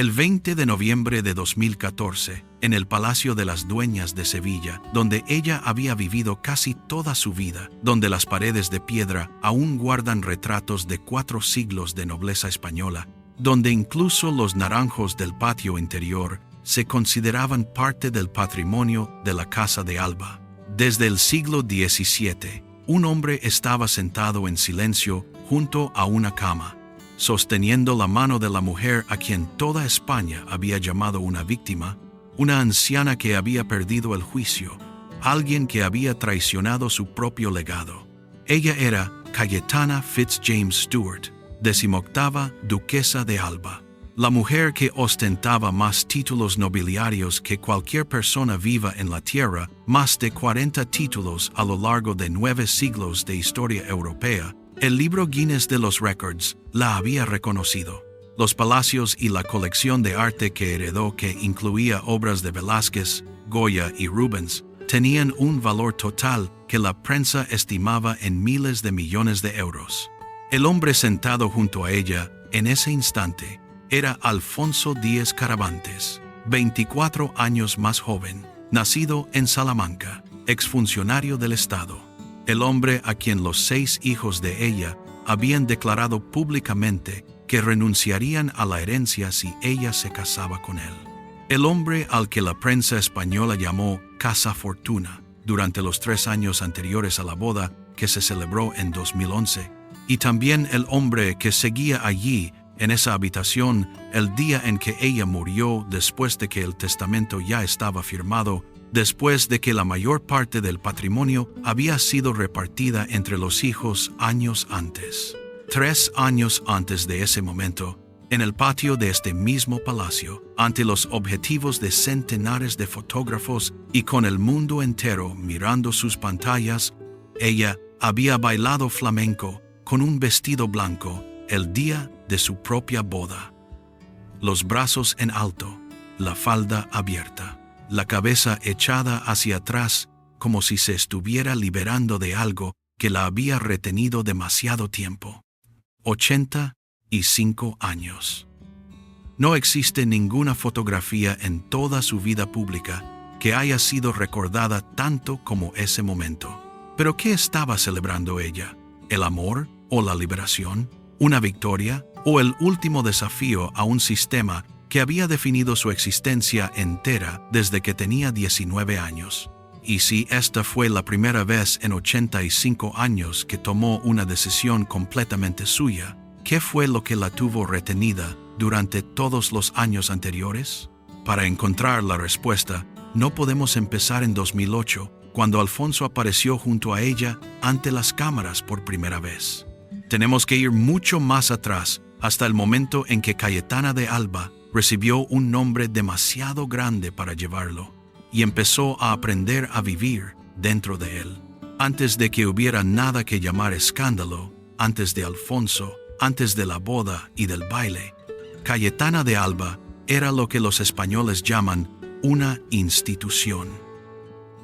El 20 de noviembre de 2014, en el Palacio de las Dueñas de Sevilla, donde ella había vivido casi toda su vida, donde las paredes de piedra aún guardan retratos de 4 siglos de nobleza española, donde incluso los naranjos del patio interior se consideraban parte del patrimonio de la Casa de Alba. Desde el siglo XVII, un hombre estaba sentado en silencio junto a una cama, sosteniendo la mano de la mujer a quien toda España había llamado una víctima, una anciana que había perdido el juicio, alguien que había traicionado su propio legado. Ella era Cayetana Fitzjames Stuart, 18ª duquesa de Alba, la mujer que ostentaba más títulos nobiliarios que cualquier persona viva en la tierra, más de 40 títulos a lo largo de 9 siglos de historia europea. El libro Guinness de los Records la había reconocido. Los palacios y la colección de arte que heredó, que incluía obras de Velázquez, Goya y Rubens, tenían un valor total que la prensa estimaba en miles de millones de euros. El hombre sentado junto a ella, en ese instante, era Alfonso Díez Caravantes, 24 años más joven, nacido en Salamanca, exfuncionario del Estado. El hombre a quien los 6 hijos de ella habían declarado públicamente que renunciarían a la herencia si ella se casaba con él. El hombre al que la prensa española llamó Casa Fortuna durante los 3 años anteriores a la boda que se celebró en 2011, y también el hombre que seguía allí en esa habitación el día en que ella murió, después de que el testamento ya estaba firmado, después de que la mayor parte del patrimonio había sido repartida entre los hijos años antes. 3 años antes de ese momento, en el patio de este mismo palacio, ante los objetivos de centenares de fotógrafos y con el mundo entero mirando sus pantallas, ella había bailado flamenco con un vestido blanco el día de su propia boda. Los brazos en alto, la falda abierta, la cabeza echada hacia atrás como si se estuviera liberando de algo que la había retenido demasiado tiempo. 85 años. No existe ninguna fotografía en toda su vida pública que haya sido recordada tanto como ese momento. ¿Pero qué estaba celebrando ella? ¿El amor o la liberación? ¿Una victoria o el último desafío a un sistema que había definido su existencia entera desde que tenía 19 años? Y si esta fue la primera vez en 85 años que tomó una decisión completamente suya, ¿qué fue lo que la tuvo retenida durante todos los años anteriores? Para encontrar la respuesta, no podemos empezar en 2008, cuando Alfonso apareció junto a ella ante las cámaras por primera vez. Tenemos que ir mucho más atrás, hasta el momento en que Cayetana de Alba recibió un nombre demasiado grande para llevarlo, y empezó a aprender a vivir dentro de él. Antes de que hubiera nada que llamar escándalo, antes de Alfonso, antes de la boda y del baile, Cayetana de Alba era lo que los españoles llaman una institución.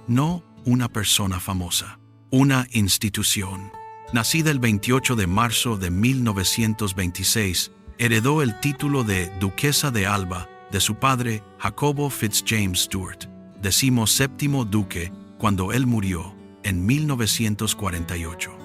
No una persona famosa, una institución. Nacida el 28 de marzo de 1926, heredó el título de Duquesa de Alba de su padre Jacobo Fitzjames Stuart, 17º duque, cuando él murió en 1948.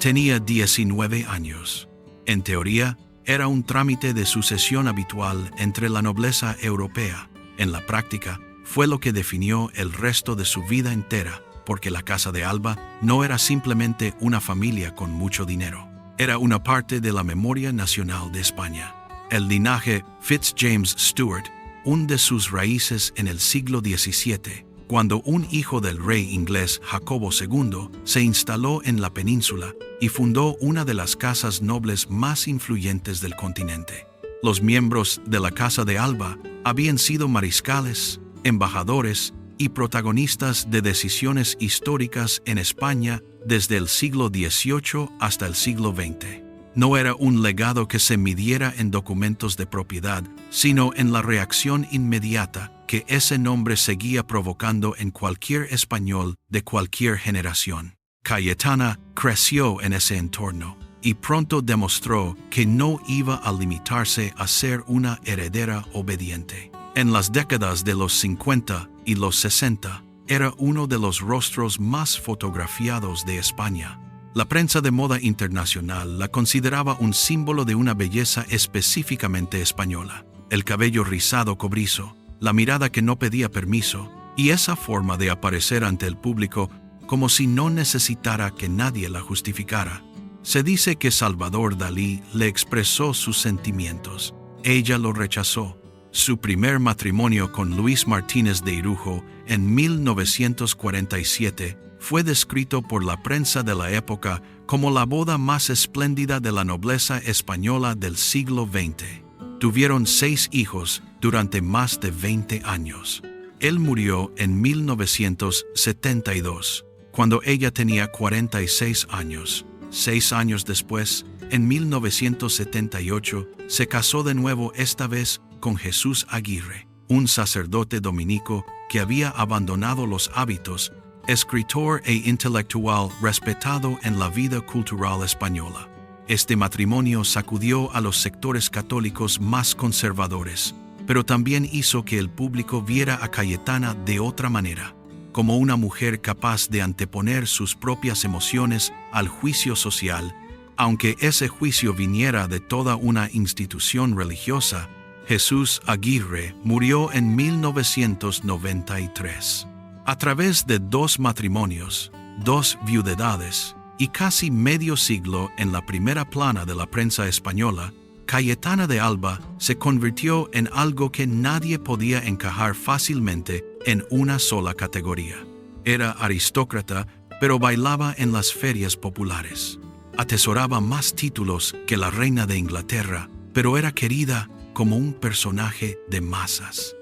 Tenía 19 años. En teoría, era un trámite de sucesión habitual entre la nobleza europea. En la práctica, fue lo que definió el resto de su vida entera, porque la Casa de Alba no era simplemente una familia con mucho dinero. Era una parte de la memoria nacional de España. El linaje Fitzjames Stuart hunde sus raíces en el siglo XVII, cuando un hijo del rey inglés Jacobo II se instaló en la península y fundó una de las casas nobles más influyentes del continente. Los miembros de la Casa de Alba habían sido mariscales, embajadores y protagonistas de decisiones históricas en España desde el siglo XVIII hasta el siglo XX. No era un legado que se midiera en documentos de propiedad, sino en la reacción inmediata que ese nombre seguía provocando en cualquier español de cualquier generación. Cayetana creció en ese entorno, y pronto demostró que no iba a limitarse a ser una heredera obediente. En las décadas de los 50 y los 60, era uno de los rostros más fotografiados de España. La prensa de moda internacional la consideraba un símbolo de una belleza específicamente española. El cabello rizado cobrizo, la mirada que no pedía permiso, y esa forma de aparecer ante el público como si no necesitara que nadie la justificara. Se dice que Salvador Dalí le expresó sus sentimientos. Ella lo rechazó. Su primer matrimonio con Luis Martínez de Irujo en 1947 fue descrito por la prensa de la época como la boda más espléndida de la nobleza española del siglo XX. Tuvieron 6 hijos durante más de 20 años. Él murió en 1972, cuando ella tenía 46 años. 6 años después, en 1978, se casó de nuevo, esta vez con Jesús Aguirre, un sacerdote dominico que había abandonado los hábitos, escritor e intelectual respetado en la vida cultural española. Este matrimonio sacudió a los sectores católicos más conservadores, pero también hizo que el público viera a Cayetana de otra manera, como una mujer capaz de anteponer sus propias emociones al juicio social, aunque ese juicio viniera de toda una institución religiosa. Jesús Aguirre murió en 1993. A través de 2 matrimonios, 2 viudedades y casi medio siglo en la primera plana de la prensa española, Cayetana de Alba se convirtió en algo que nadie podía encajar fácilmente en una sola categoría. Era aristócrata, pero bailaba en las ferias populares. Atesoraba más títulos que la reina de Inglaterra, pero era querida como un personaje de masas.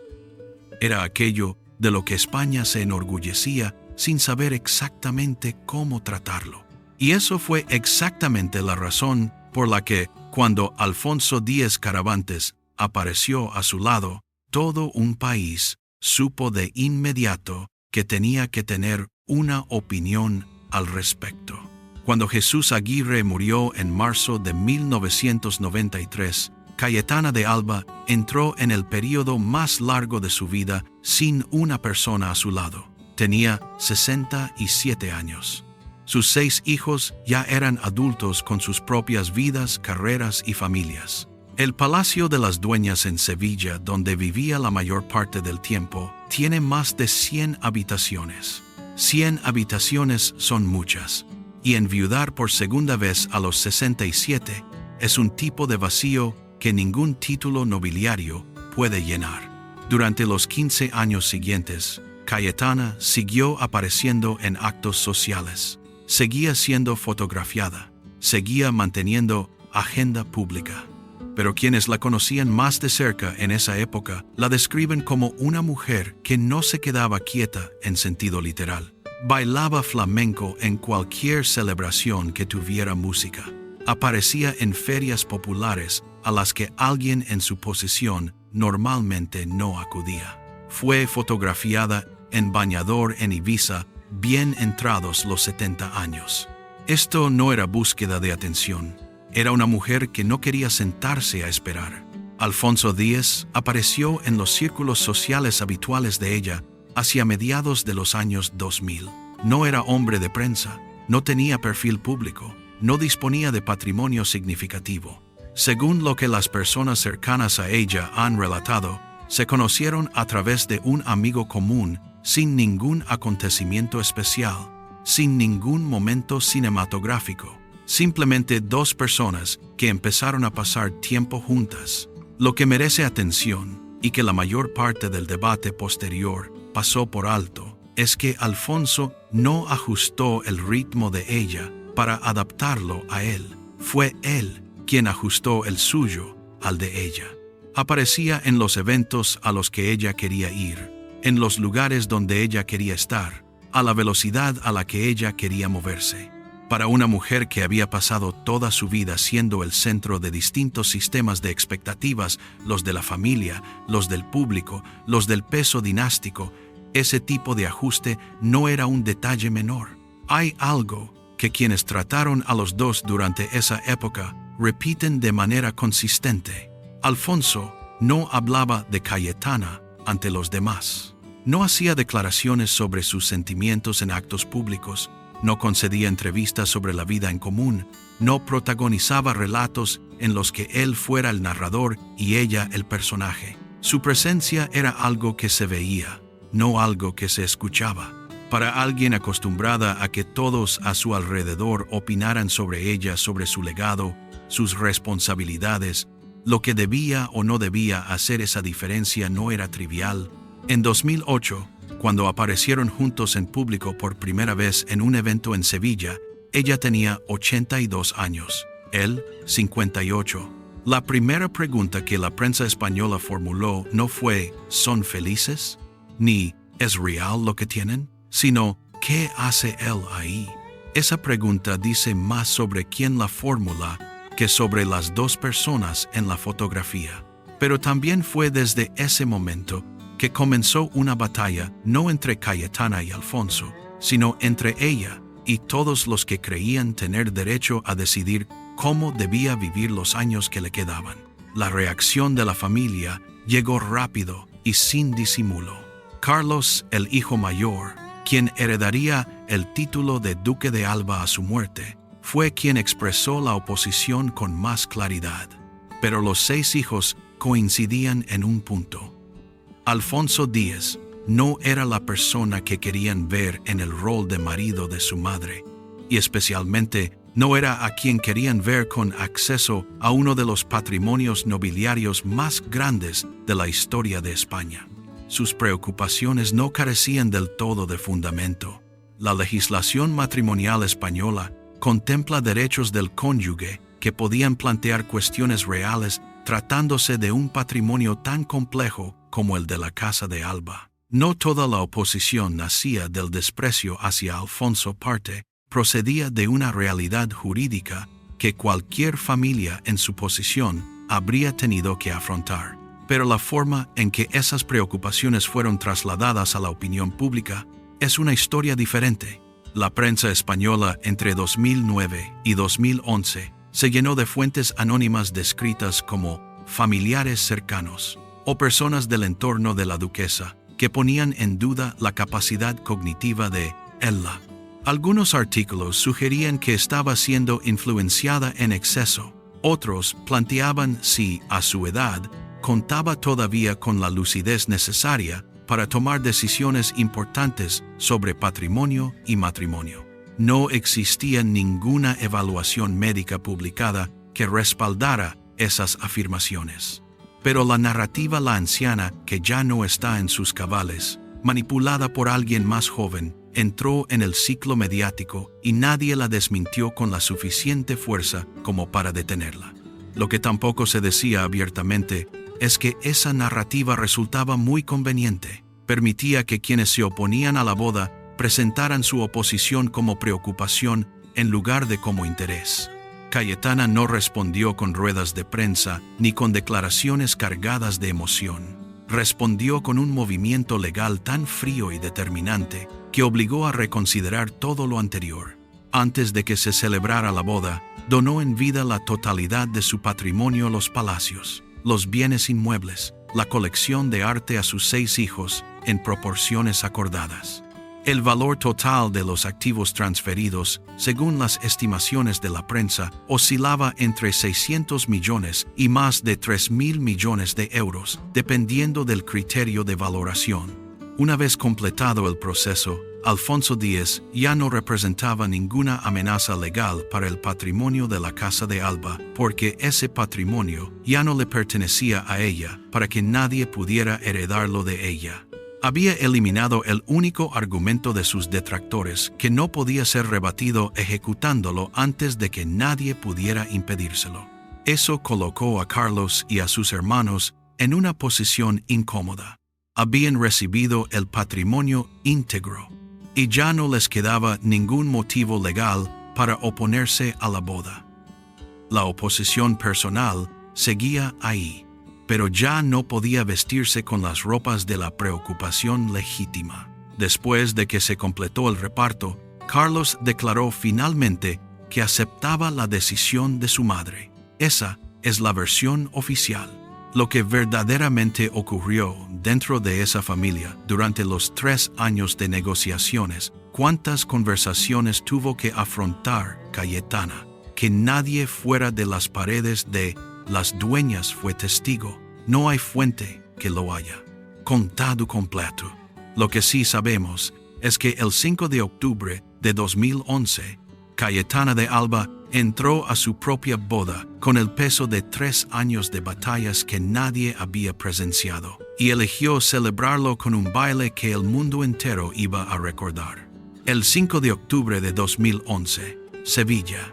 Era aquello de lo que España se enorgullecía sin saber exactamente cómo tratarlo. Y eso fue exactamente la razón por la que, cuando Alfonso Díez Caravantes apareció a su lado, todo un país supo de inmediato que tenía que tener una opinión al respecto. Cuando Jesús Aguirre murió en marzo de 1993, Cayetana de Alba entró en el período más largo de su vida sin una persona a su lado. Tenía 67 años. Sus 6 hijos ya eran adultos con sus propias vidas, carreras y familias. El Palacio de las Dueñas en Sevilla, donde vivía la mayor parte del tiempo, tiene más de 100 habitaciones. 100 habitaciones son muchas, y enviudar por segunda vez a los 67 es un tipo de vacío que ningún título nobiliario puede llenar. Durante los 15 años siguientes, Cayetana siguió apareciendo en actos sociales, seguía siendo fotografiada, seguía manteniendo agenda pública. Pero quienes la conocían más de cerca en esa época la describen como una mujer que no se quedaba quieta en sentido literal. Bailaba flamenco en cualquier celebración que tuviera música. Aparecía en ferias populares a las que alguien en su posición normalmente no acudía. Fue fotografiada en bañador en Ibiza, bien entrados los 70 años. Esto no era búsqueda de atención. Era una mujer que no quería sentarse a esperar. Alfonso Díez apareció en los círculos sociales habituales de ella hacia mediados de los años 2000. No era hombre de prensa, no tenía perfil público, no disponía de patrimonio significativo. Según lo que las personas cercanas a ella han relatado, se conocieron a través de un amigo común sin ningún acontecimiento especial, sin ningún momento cinematográfico. Simplemente 2 personas que empezaron a pasar tiempo juntas. Lo que merece atención, y que la mayor parte del debate posterior pasó por alto, es que Alfonso no ajustó el ritmo de ella para adaptarlo a él. Fue él quien ajustó el suyo al de ella. Aparecía en los eventos a los que ella quería ir, en los lugares donde ella quería estar, a la velocidad a la que ella quería moverse. Para una mujer que había pasado toda su vida siendo el centro de distintos sistemas de expectativas, los de la familia, los del público, los del peso dinástico, ese tipo de ajuste no era un detalle menor. Hay algo que quienes trataron a los dos durante esa época repiten de manera consistente. Alfonso no hablaba de Cayetana ante los demás. No hacía declaraciones sobre sus sentimientos en actos públicos, no concedía entrevistas sobre la vida en común, no protagonizaba relatos en los que él fuera el narrador y ella el personaje. Su presencia era algo que se veía, no algo que se escuchaba. Para alguien acostumbrada a que todos a su alrededor opinaran sobre ella, sobre su legado, sus responsabilidades, lo que debía o no debía hacer esa diferencia no era trivial. En 2008, cuando aparecieron juntos en público por primera vez en un evento en Sevilla, ella tenía 82 años, él 58. La primera pregunta que la prensa española formuló no fue ¿son felices? Ni ¿es real lo que tienen? Sino ¿qué hace él ahí? Esa pregunta dice más sobre quién la formula que sobre las dos personas en la fotografía. Pero también fue desde ese momento que comenzó una batalla no entre Cayetana y Alfonso, sino entre ella y todos los que creían tener derecho a decidir cómo debía vivir los años que le quedaban. La reacción de la familia llegó rápido y sin disimulo. Carlos, el hijo mayor, quien heredaría el título de Duque de Alba a su muerte, fue quien expresó la oposición con más claridad. Pero los 6 hijos coincidían en un punto. Alfonso Díez no era la persona que querían ver en el rol de marido de su madre, y especialmente no era a quien querían ver con acceso a uno de los patrimonios nobiliarios más grandes de la historia de España. Sus preocupaciones no carecían del todo de fundamento. La legislación matrimonial española contempla derechos del cónyuge que podían plantear cuestiones reales tratándose de un patrimonio tan complejo como el de la Casa de Alba. No toda la oposición nacía del desprecio hacia Alfonso Parte, procedía de una realidad jurídica que cualquier familia en su posición habría tenido que afrontar. Pero la forma en que esas preocupaciones fueron trasladadas a la opinión pública es una historia diferente. La prensa española entre 2009 y 2011 se llenó de fuentes anónimas descritas como familiares cercanos o personas del entorno de la duquesa que ponían en duda la capacidad cognitiva de ella. Algunos artículos sugerían que estaba siendo influenciada en exceso. Otros planteaban si, a su edad, contaba todavía con la lucidez necesaria para tomar decisiones importantes sobre patrimonio y matrimonio. No existía ninguna evaluación médica publicada que respaldara esas afirmaciones. Pero la narrativa la anciana, que ya no está en sus cabales, manipulada por alguien más joven, entró en el ciclo mediático y nadie la desmintió con la suficiente fuerza como para detenerla. Lo que tampoco se decía abiertamente es que esa narrativa resultaba muy conveniente. Permitía que quienes se oponían a la boda presentaran su oposición como preocupación en lugar de como interés. Cayetana no respondió con ruedas de prensa ni con declaraciones cargadas de emoción. Respondió con un movimiento legal tan frío y determinante que obligó a reconsiderar todo lo anterior. Antes de que se celebrara la boda, donó en vida la totalidad de su patrimonio, los palacios, los bienes inmuebles, la colección de arte a sus 6 hijos, en proporciones acordadas. El valor total de los activos transferidos, según las estimaciones de la prensa, oscilaba entre 600 millones y más de 3.000 millones de euros, dependiendo del criterio de valoración. Una vez completado el proceso, Alfonso Díez ya no representaba ninguna amenaza legal para el patrimonio de la Casa de Alba, porque ese patrimonio ya no le pertenecía a ella para que nadie pudiera heredarlo de ella. Había eliminado el único argumento de sus detractores que no podía ser rebatido ejecutándolo antes de que nadie pudiera impedírselo. Eso colocó a Carlos y a sus hermanos en una posición incómoda. Habían recibido el patrimonio íntegro y ya no les quedaba ningún motivo legal para oponerse a la boda. La oposición personal seguía ahí, pero ya no podía vestirse con las ropas de la preocupación legítima. Después de que se completó el reparto, Carlos declaró finalmente que aceptaba la decisión de su madre. Esa es la versión oficial. Lo que verdaderamente ocurrió dentro de esa familia durante los 3 años de negociaciones, cuántas conversaciones tuvo que afrontar Cayetana, que nadie fuera de las paredes de Las Dueñas fue testigo. No hay fuente que lo haya contado completo. Lo que sí sabemos es que el 5 de octubre de 2011, Cayetana de Alba entró a su propia boda con el peso de 3 años de batallas que nadie había presenciado, y eligió celebrarlo con un baile que el mundo entero iba a recordar. El 5 de octubre de 2011, Sevilla.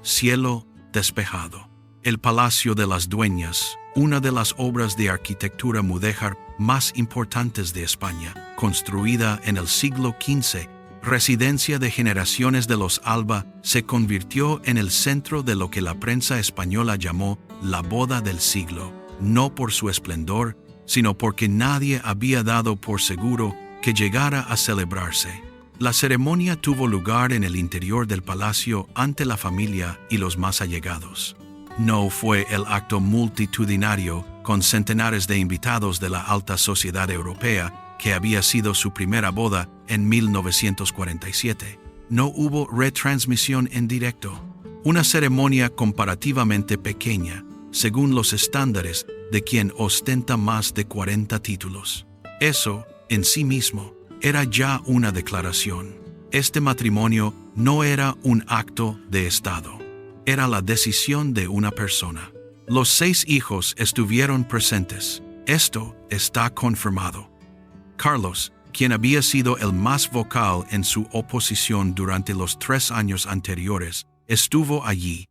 Cielo despejado. El Palacio de las Dueñas, una de las obras de arquitectura mudéjar más importantes de España, construida en el siglo XV, residencia de generaciones de los Alba, se convirtió en el centro de lo que la prensa española llamó la boda del siglo, no por su esplendor, sino porque nadie había dado por seguro que llegara a celebrarse. La ceremonia tuvo lugar en el interior del palacio ante la familia y los más allegados. No fue el acto multitudinario con centenares de invitados de la alta sociedad europea que había sido su primera boda en 1947. No hubo retransmisión en directo. Una ceremonia comparativamente pequeña, según los estándares de quien ostenta más de 40 títulos. Eso, en sí mismo, era ya una declaración. Este matrimonio no era un acto de Estado. Era la decisión de una persona. Los 6 hijos estuvieron presentes. Esto está confirmado. Carlos, quien había sido el más vocal en su oposición durante los 3 años anteriores, estuvo allí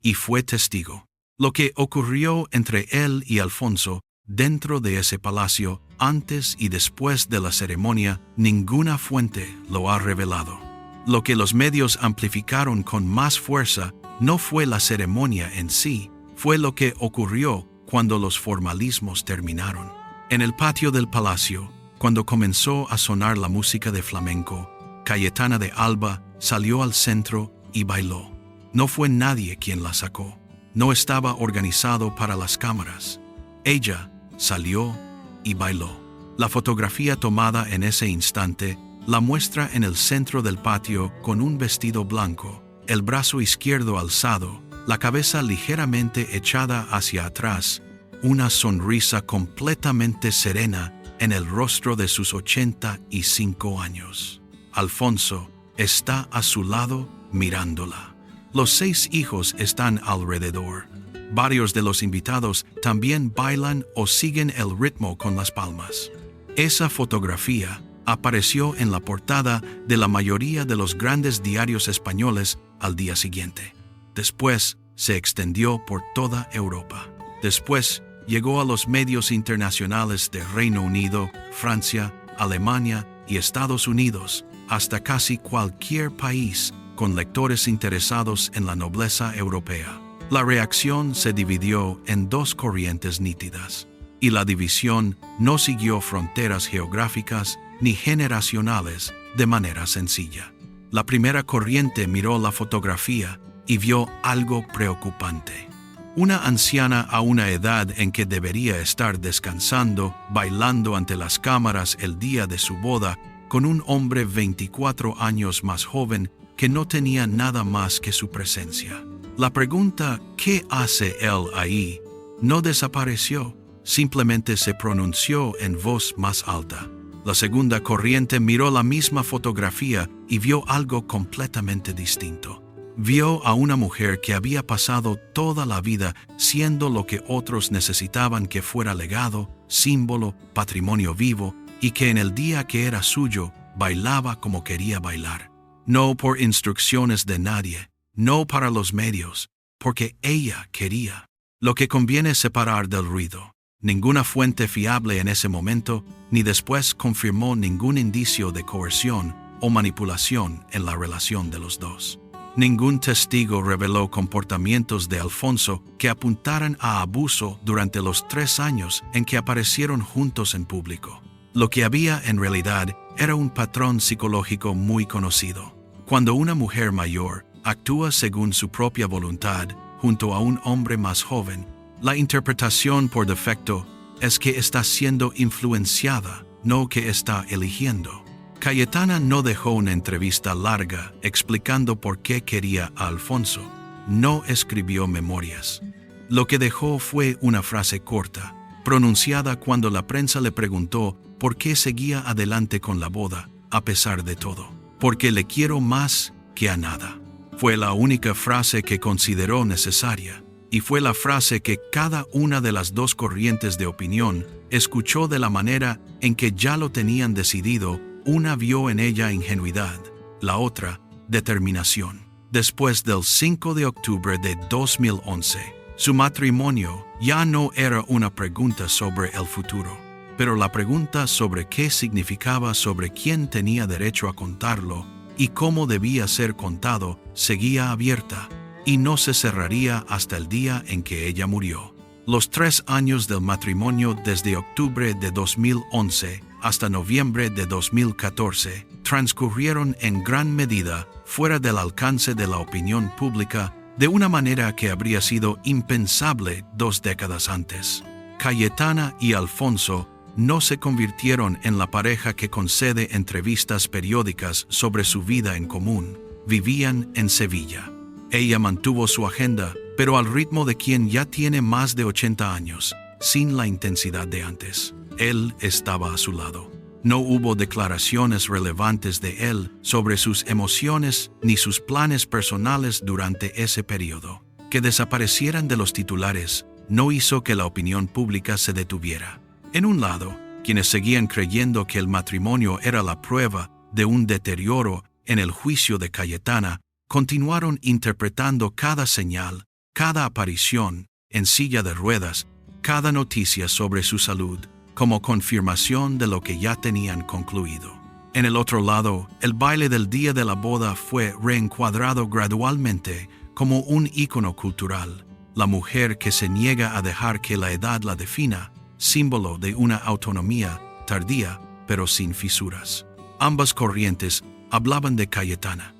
y fue testigo. Lo que ocurrió entre él y Alfonso dentro de ese palacio, antes y después de la ceremonia, ninguna fuente lo ha revelado. Lo que los medios amplificaron con más fuerza no fue la ceremonia en sí, fue lo que ocurrió cuando los formalismos terminaron. En el patio del palacio, cuando comenzó a sonar la música de flamenco, Cayetana de Alba salió al centro y bailó. No fue nadie quien la sacó. No estaba organizado para las cámaras. Ella salió y bailó. La fotografía tomada en ese instante la muestra en el centro del patio con un vestido blanco, el brazo izquierdo alzado, la cabeza ligeramente echada hacia atrás, una sonrisa completamente serena en el rostro de sus 85 años. Alfonso está a su lado mirándola. Los 6 hijos están alrededor. Varios de los invitados también bailan o siguen el ritmo con las palmas. Esa fotografía apareció en la portada de la mayoría de los grandes diarios españoles al día siguiente. Después se extendió por toda Europa. Después llegó a los medios internacionales de Reino Unido, Francia, Alemania y Estados Unidos, hasta casi cualquier país con lectores interesados en la nobleza europea. La reacción se dividió en 2 corrientes nítidas, y la división no siguió fronteras geográficas ni generacionales de manera sencilla. La primera corriente miró la fotografía y vio algo preocupante. Una anciana a una edad en que debería estar descansando, bailando ante las cámaras el día de su boda, con un hombre 24 años más joven que no tenía nada más que su presencia. La pregunta ¿qué hace él ahí? No desapareció, simplemente se pronunció en voz más alta. La segunda corriente miró la misma fotografía y vio algo completamente distinto. Vio a una mujer que había pasado toda la vida siendo lo que otros necesitaban que fuera legado, símbolo, patrimonio vivo, y que en el día que era suyo bailaba como quería bailar. No por instrucciones de nadie, no para los medios, porque ella quería. Lo que conviene separar del ruido. Ninguna fuente fiable en ese momento, ni después confirmó ningún indicio de coerción o manipulación en la relación de los dos. Ningún testigo reveló comportamientos de Alfonso que apuntaran a abuso durante los 3 años en que aparecieron juntos en público. Lo que había en realidad era un patrón psicológico muy conocido. Cuando una mujer mayor actúa según su propia voluntad junto a un hombre más joven, la interpretación por defecto es que está siendo influenciada, no que está eligiendo. Cayetana no dejó una entrevista larga explicando por qué quería a Alfonso. No escribió memorias. Lo que dejó fue una frase corta, pronunciada cuando la prensa le preguntó por qué seguía adelante con la boda, a pesar de todo. Porque le quiero más que a nada. Fue la única frase que consideró necesaria, y fue la frase que cada una de las dos corrientes de opinión escuchó de la manera en que ya lo tenían decidido. Una vio en ella ingenuidad, la otra, determinación. Después del 5 de octubre de 2011, su matrimonio ya no era una pregunta sobre el futuro, pero la pregunta sobre qué significaba, sobre quién tenía derecho a contarlo y cómo debía ser contado, seguía abierta y no se cerraría hasta el día en que ella murió. Los 3 años del matrimonio, desde octubre de 2011 hasta noviembre de 2014, transcurrieron en gran medida fuera del alcance de la opinión pública, de una manera que habría sido impensable 2 décadas antes. Cayetana y Alfonso no se convirtieron en la pareja que concede entrevistas periódicas sobre su vida en común. Vivían en Sevilla. Ella mantuvo su agenda, pero al ritmo de quien ya tiene más de 80 años, sin la intensidad de antes. Él estaba a su lado. No hubo declaraciones relevantes de él sobre sus emociones ni sus planes personales durante ese periodo. Que desaparecieran de los titulares no hizo que la opinión pública se detuviera. En un lado, quienes seguían creyendo que el matrimonio era la prueba de un deterioro en el juicio de Cayetana, continuaron interpretando cada señal, cada aparición en silla de ruedas, cada noticia sobre su salud, como confirmación de lo que ya tenían concluido. En el otro lado, el baile del día de la boda fue reencuadrado gradualmente como un ícono cultural, la mujer que se niega a dejar que la edad la defina, símbolo de una autonomía tardía pero sin fisuras. Ambas corrientes hablaban de Cayetana.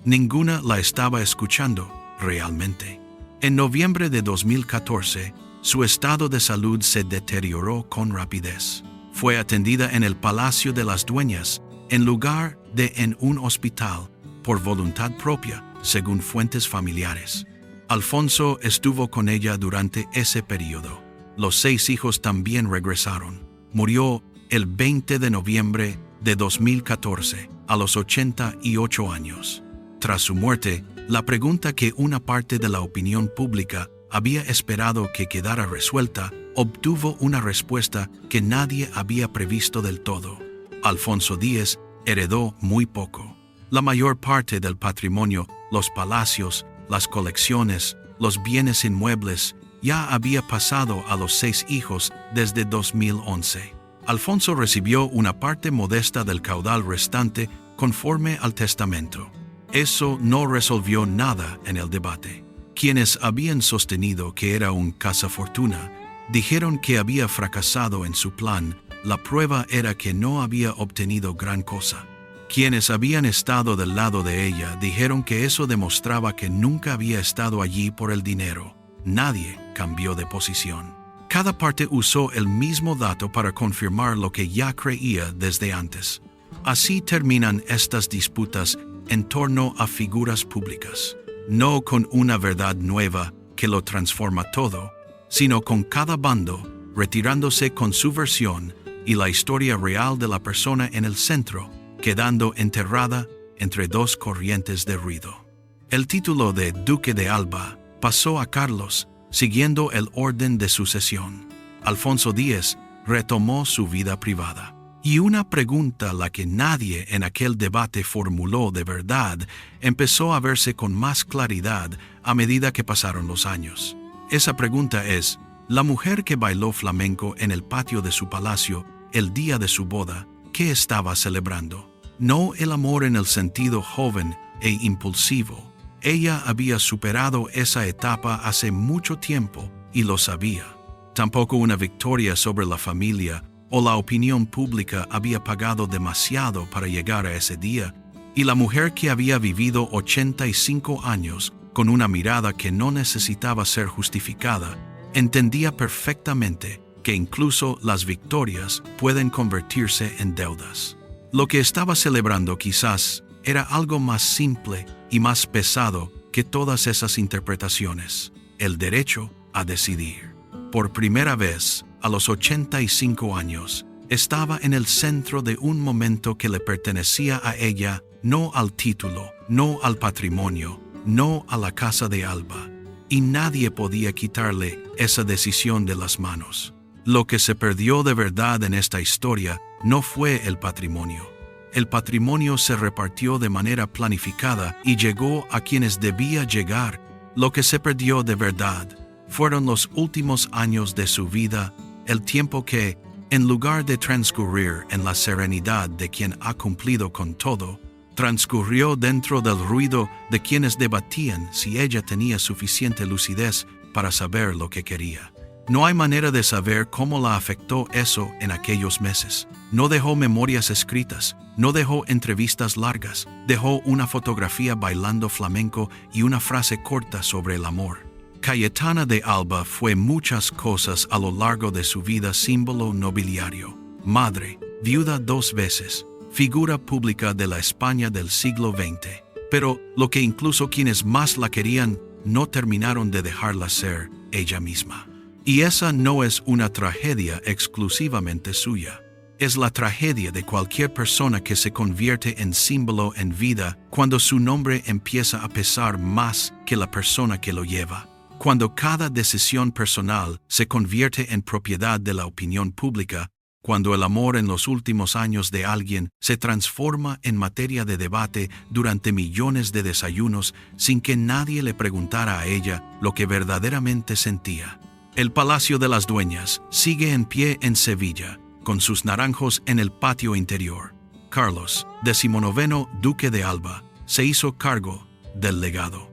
Ninguna la estaba escuchando realmente. En noviembre de 2014, su estado de salud se deterioró con rapidez. Fue atendida en el Palacio de las Dueñas, en lugar de en un hospital, por voluntad propia, según fuentes familiares. Alfonso estuvo con ella durante ese periodo. Los 6 hijos también regresaron. Murió el 20 de noviembre de 2014, a los 88 años. Tras su muerte, la pregunta que una parte de la opinión pública había esperado que quedara resuelta, obtuvo una respuesta que nadie había previsto del todo. Alfonso X heredó muy poco. La mayor parte del patrimonio, los palacios, las colecciones, los bienes inmuebles, ya había pasado a los 6 hijos desde 2011. Alfonso recibió una parte modesta del caudal restante conforme al testamento. Eso no resolvió nada en el debate. Quienes habían sostenido que era un cazafortuna, dijeron que había fracasado en su plan. La prueba era que no había obtenido gran cosa. Quienes habían estado del lado de ella dijeron que eso demostraba que nunca había estado allí por el dinero. Nadie cambió de posición. Cada parte usó el mismo dato para confirmar lo que ya creía desde antes. Así terminan estas disputas en torno a figuras públicas, no con una verdad nueva que lo transforma todo, sino con cada bando retirándose con su versión y la historia real de la persona en el centro, quedando enterrada entre 2 corrientes de ruido. El título de Duque de Alba pasó a Carlos, siguiendo el orden de sucesión. Alfonso X retomó su vida privada. Y una pregunta, la que nadie en aquel debate formuló de verdad, empezó a verse con más claridad a medida que pasaron los años. Esa pregunta es: la mujer que bailó flamenco en el patio de su palacio el día de su boda, ¿qué estaba celebrando? No el amor en el sentido joven e impulsivo. Ella había superado esa etapa hace mucho tiempo y lo sabía. Tampoco una victoria sobre la familia o la opinión pública había pagado demasiado para llegar a ese día. Y la mujer que había vivido 85 años con una mirada que no necesitaba ser justificada, entendía perfectamente que incluso las victorias pueden convertirse en deudas. Lo que estaba celebrando quizás era algo más simple y más pesado que todas esas interpretaciones: el derecho a decidir. Por primera vez, a los 85 años, estaba en el centro de un momento que le pertenecía a ella, no al título, no al patrimonio, no a la casa de Alba, y nadie podía quitarle esa decisión de las manos. Lo que se perdió de verdad en esta historia no fue el patrimonio. El patrimonio se repartió de manera planificada y llegó a quienes debía llegar. Lo que se perdió de verdad fueron los últimos años de su vida, el tiempo que, en lugar de transcurrir en la serenidad de quien ha cumplido con todo, transcurrió dentro del ruido de quienes debatían si ella tenía suficiente lucidez para saber lo que quería. No hay manera de saber cómo la afectó eso en aquellos meses. No dejó memorias escritas, no dejó entrevistas largas, dejó una fotografía bailando flamenco y una frase corta sobre el amor. Cayetana de Alba fue muchas cosas a lo largo de su vida: símbolo nobiliario, madre, viuda 2 veces, figura pública de la España del siglo XX. Pero lo que incluso quienes más la querían no terminaron de dejarla ser ella misma. Y esa no es una tragedia exclusivamente suya. Es la tragedia de cualquier persona que se convierte en símbolo en vida cuando su nombre empieza a pesar más que la persona que lo lleva. Cuando cada decisión personal se convierte en propiedad de la opinión pública, cuando el amor en los últimos años de alguien se transforma en materia de debate durante millones de desayunos sin que nadie le preguntara a ella lo que verdaderamente sentía. El Palacio de las Dueñas sigue en pie en Sevilla, con sus naranjos en el patio interior. Carlos, XIX duque de Alba, se hizo cargo del legado.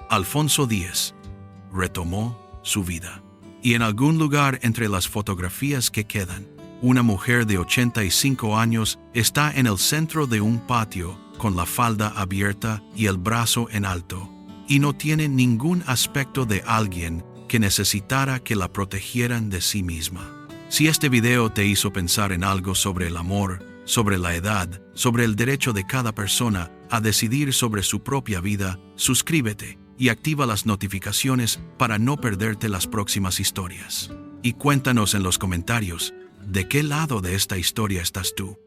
Alfonso X retomó su vida. Y en algún lugar entre las fotografías que quedan, una mujer de 85 años está en el centro de un patio con la falda abierta y el brazo en alto, y no tiene ningún aspecto de alguien que necesitara que la protegieran de sí misma. Si este video te hizo pensar en algo sobre el amor, sobre la edad, sobre el derecho de cada persona a decidir sobre su propia vida, suscríbete y activa las notificaciones para no perderte las próximas historias. Y cuéntanos en los comentarios, ¿de qué lado de esta historia estás tú?